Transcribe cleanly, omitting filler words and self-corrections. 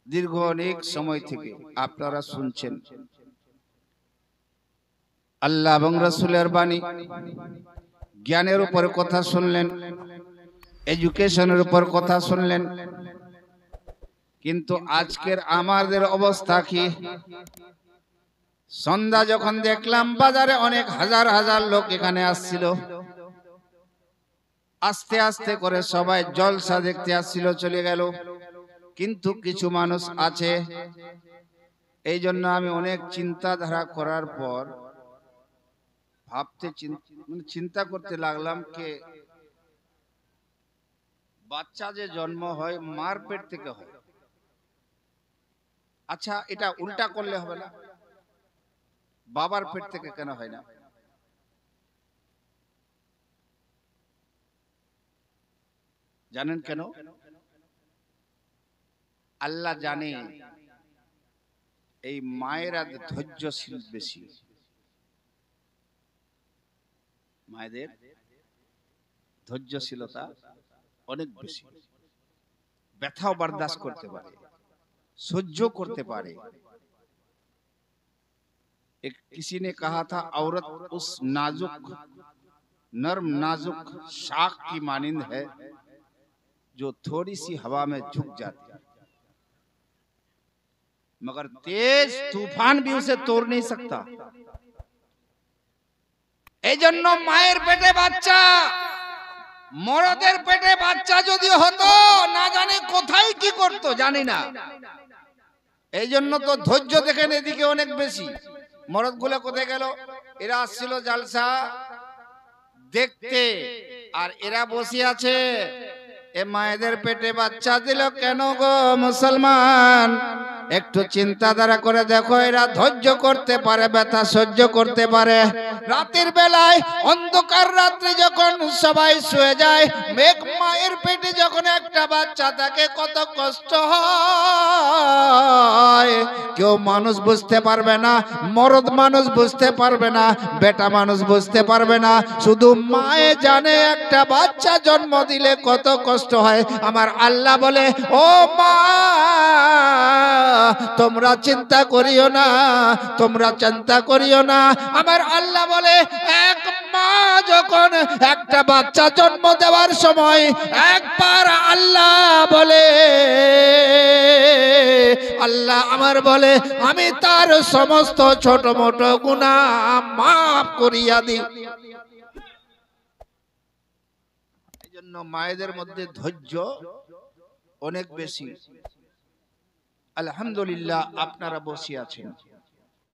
দীর্ঘ অনেক সময় থেকে আপনারা শুনছেন আল্লাহ এবং রাসূলের বাণী, জ্ঞানের উপর কথা শুনলেন, এডুকেশনের উপর কথা শুনলেন। কিন্তু আজকের আমাদের অবস্থা কি? সন্ধ্যা যখন দেখলাম বাজারে অনেক হাজার হাজার লোক এখানে আসছিল, আস্তে আস্তে করে সবাই জলসা দেখতে আসছিল, চলে গেল। কিন্তু কিছু মানুষ আছে, এই জন্য আমি অনেক চিন্তাধারা করার পর চিন্তা করতে লাগলাম কে বাচ্চা যে জন্ম হয় মার পেট থেকে হয়। আচ্ছা, এটা উল্টা করলে হবে না? বাবার পেট থেকে কেন হয় না? জানেন কেন? আল্লাহ জানে এই মায়েরা ধৈর্যশীল বেশি। মায়েদের ধৈর্যশীলতা অনেক বেশি, ব্যথাও বরদাস্ত করতে পারে, সহ্য করতে পারে। एक किसी ने कहा था, औरत उस नाजुक नर्म नाजुक शाख की मानिंद है जो थोड़ी सी हवा में झुक जाती है, मगर तेज तूफान भी उसे तोड़ नहीं सकता। এজন্য মায়ের পেটে বাচ্চা, মরদের পেটে বাচ্চা যদি হতো না জানে কোথায় কি করতো জানি না। এই জন্য তো ধৈর্য দেখেন এদিকে অনেক বেশি। মরদ গুলো কোথায় গেল? এরা আসছিল জালসা দেখতে, আর এরা বসে আছে। এ মায়েদের পেটে বাচ্চা দিল কেন গো মুসলমান? একটু চিন্তাধারা করে দেখো, এরা ধৈর্য করতে পারে, ব্যথা সহ্য করতে পারে। রাতের বেলায় অন্ধকার রাত্রে যখন সবাই শুয়ে যায়, মেঘ মায়ের পেটে যখন একটা বাচ্চা থাকে কত কষ্ট হয়। কেউ মানুষ বুঝতে পারবে না, মরদ মানুষ বুঝতে পারবে না, বেটা মানুষ বুঝতে পারবে না, শুধু মায়ে জানে একটা বাচ্চা জন্ম দিলে কত কষ্ট হয়। আমার আল্লাহ বলে, ও মা তোমরা চিন্তা করিও না, তোমরা চিন্তা করিও না। আমার আল্লাহ বলে, এক মা যখন একটা বাচ্চা জন্ম দেওয়ার সময় একবার আল্লাহ বলে, আল্লাহ আমার বলে, আমি তার সমস্ত ছোট মোটো গুনাহ মাফ করিয়া দিই। এই জন্য মায়েদের মধ্যে ধৈর্য অনেক বেশি। আলহামদুলিল্লাহ, আপনারা বসে আছেন।